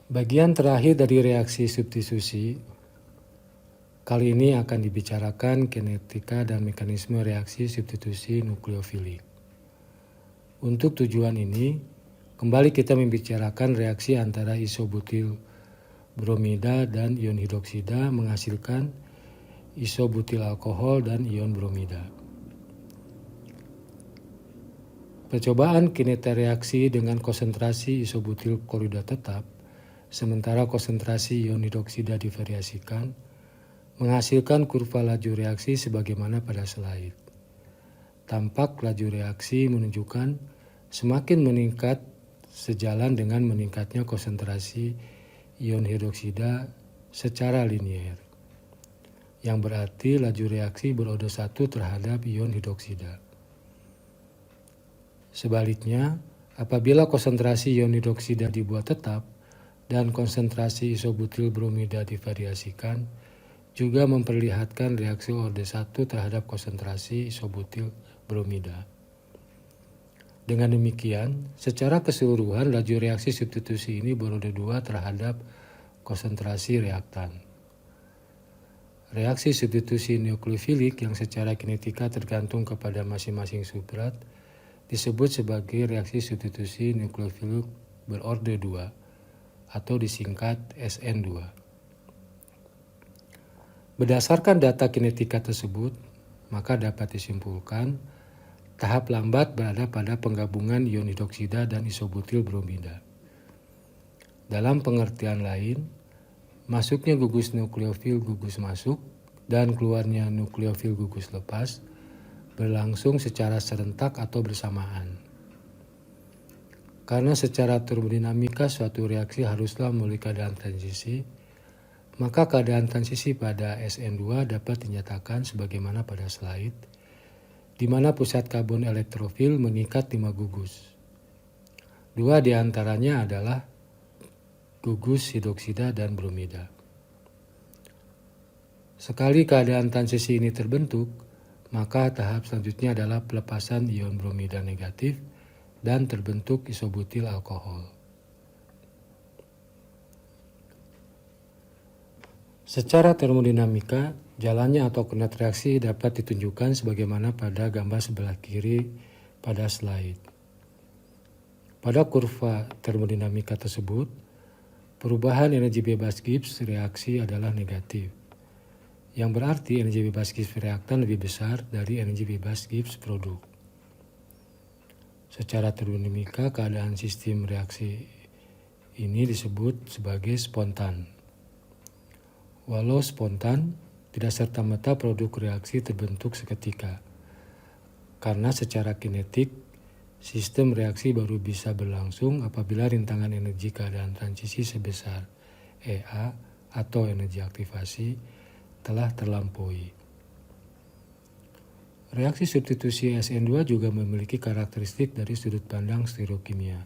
Bagian terakhir dari reaksi substitusi, kali ini akan dibicarakan kinetika dan mekanisme reaksi substitusi nukleofilik. Untuk tujuan ini, kembali kita membicarakan reaksi antara isobutil bromida dan ion hidroksida menghasilkan isobutil alkohol dan ion bromida. Percobaan kineta reaksi dengan konsentrasi isobutil klorida tetap, sementara konsentrasi ion hidroksida divariasikan, menghasilkan kurva laju reaksi sebagaimana pada slide. Tampak laju reaksi menunjukkan semakin meningkat sejalan dengan meningkatnya konsentrasi ion hidroksida secara linier, yang berarti laju reaksi berorder 1 terhadap ion hidroksida. Sebaliknya, apabila konsentrasi ion hidroksida dibuat tetap dan konsentrasi isobutil bromida divariasikan, juga memperlihatkan reaksi order 1 terhadap konsentrasi isobutil bromida. Dengan demikian, secara keseluruhan laju reaksi substitusi ini berorder 2 terhadap konsentrasi reaktan. Reaksi substitusi nukleofilik yang secara kinetika tergantung kepada masing-masing substrat disebut sebagai reaksi substitusi nukleofilik berorder 2 atau disingkat SN2. Berdasarkan data kinetika tersebut, maka dapat disimpulkan tahap lambat berada pada penggabungan ion hidroksida dan isobutil bromida. Dalam pengertian lain, masuknya gugus nukleofil gugus masuk dan keluarnya nukleofil gugus lepas berlangsung secara serentak atau bersamaan. Karena secara termodinamika suatu reaksi haruslah melalui keadaan transisi, maka keadaan transisi pada SN2 dapat dinyatakan sebagaimana pada slide, di mana pusat karbon elektrofil mengikat 5 gugus. 2 di antaranya adalah gugus hidroksida dan bromida. Sekali keadaan transisi ini terbentuk, maka tahap selanjutnya adalah pelepasan ion bromida negatif dan terbentuk isobutil alkohol. Secara termodinamika, jalannya atau koordinat reaksi dapat ditunjukkan sebagaimana pada gambar sebelah kiri pada slide. Pada kurva termodinamika tersebut, perubahan energi bebas Gibbs reaksi adalah negatif, yang berarti energi bebas Gibbs reaktan lebih besar dari energi bebas Gibbs produk. Secara termodinamika, keadaan sistem reaksi ini disebut sebagai spontan. Walau spontan, tidak serta-merta produk reaksi terbentuk seketika, karena secara kinetik, sistem reaksi baru bisa berlangsung apabila rintangan energi keadaan transisi sebesar EA atau energi aktivasi telah terlampaui. Reaksi substitusi SN2 juga memiliki karakteristik dari sudut pandang stereokimia.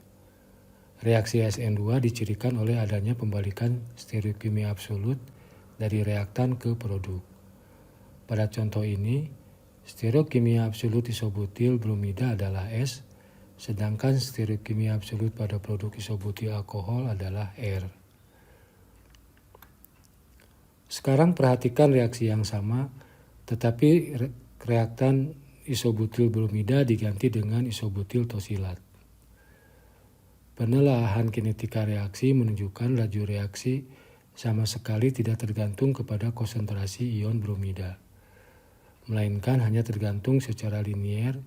Reaksi SN2 dicirikan oleh adanya pembalikan stereokimia absolut dari reaktan ke produk. Pada contoh ini, stereokimia absolut isobutil bromida adalah S, sedangkan stereokimia absolut pada produk isobutil alkohol adalah R. Sekarang perhatikan reaksi yang sama, tetapi reaktan isobutil bromida diganti dengan isobutil tosilat. Penelaahan kinetika reaksi menunjukkan laju reaksi sama sekali tidak tergantung kepada konsentrasi ion bromida, melainkan hanya tergantung secara linier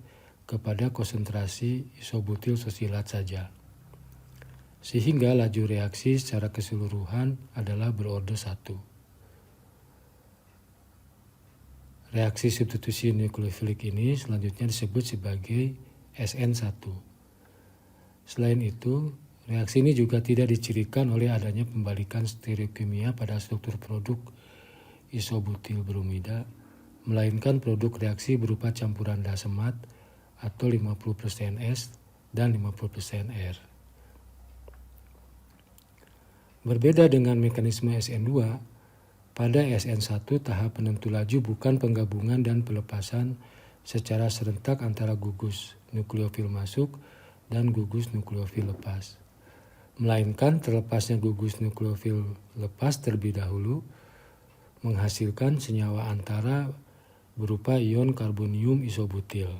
kepada konsentrasi isobutil tosilat saja. Sehingga laju reaksi secara keseluruhan adalah berorder 1. Reaksi substitusi nukleofilik ini selanjutnya disebut sebagai SN1. Selain itu, reaksi ini juga tidak dicirikan oleh adanya pembalikan stereokimia pada struktur produk isobutil bromida, melainkan produk reaksi berupa campuran dasemat atau 50% S dan 50% R. Berbeda dengan mekanisme SN2, pada SN1 tahap penentu laju bukan penggabungan dan pelepasan secara serentak antara gugus nukleofil masuk dan gugus nukleofil lepas. melainkan terlepasnya gugus nukleofil lepas terlebih dahulu menghasilkan senyawa antara berupa ion karbonium isobutil.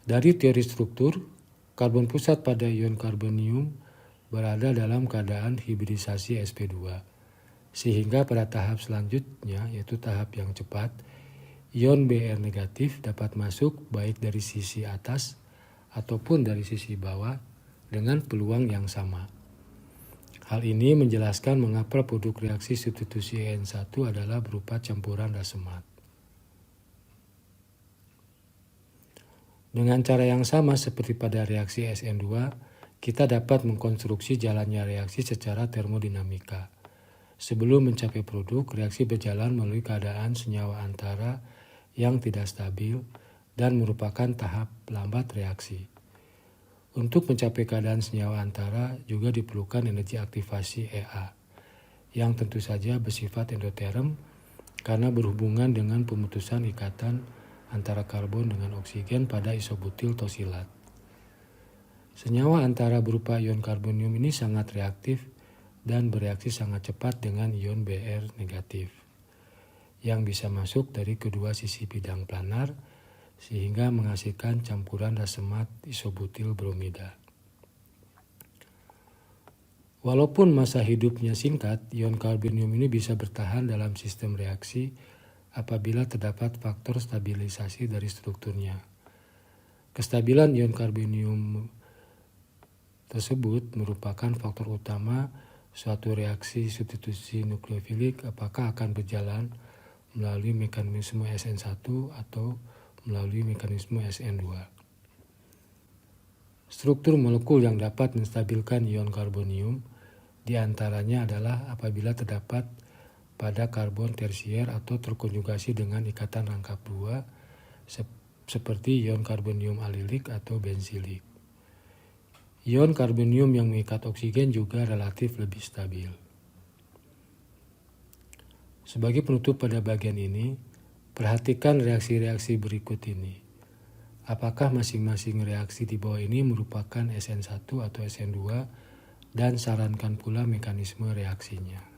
Dari teori struktur, karbon pusat pada ion karbonium berada dalam keadaan hibridisasi sp2, sehingga pada tahap selanjutnya, yaitu tahap yang cepat, ion Br negatif dapat masuk baik dari sisi atas ataupun dari sisi bawah dengan peluang yang sama. Hal ini menjelaskan mengapa produk reaksi substitusi En1 adalah berupa campuran rasemat. Dengan cara yang sama seperti pada reaksi SN2, kita dapat mengkonstruksi jalannya reaksi secara termodinamika. Sebelum mencapai produk, reaksi berjalan melalui keadaan senyawa antara yang tidak stabil dan merupakan tahap lambat reaksi. Untuk mencapai keadaan senyawa antara juga diperlukan energi aktivasi Ea, yang tentu saja bersifat endoterm karena berhubungan dengan pemutusan ikatan antara karbon dengan oksigen pada isobutil tosilat. Senyawa antara berupa ion karbonium ini sangat reaktif dan bereaksi sangat cepat dengan ion Br negatif yang bisa masuk dari kedua sisi bidang planar sehingga menghasilkan campuran rasemat isobutil bromida. Walaupun masa hidupnya singkat, ion karbonium ini bisa bertahan dalam sistem reaksi apabila terdapat faktor stabilisasi dari strukturnya. Kestabilan ion karbonium tersebut merupakan faktor utama suatu reaksi substitusi nukleofilik apakah akan berjalan melalui mekanisme SN1 atau melalui mekanisme SN2. Struktur molekul yang dapat menstabilkan ion karbonium diantaranya adalah apabila terdapat pada karbon tersier atau terkonjugasi dengan ikatan rangkap 2 seperti ion karbonium alilik atau benzilik. Ion karbonium yang mengikat oksigen juga relatif lebih stabil. Sebagai penutup pada bagian ini, perhatikan reaksi-reaksi berikut ini. Apakah masing-masing reaksi di bawah ini merupakan SN1 atau SN2 dan sarankan pula mekanisme reaksinya.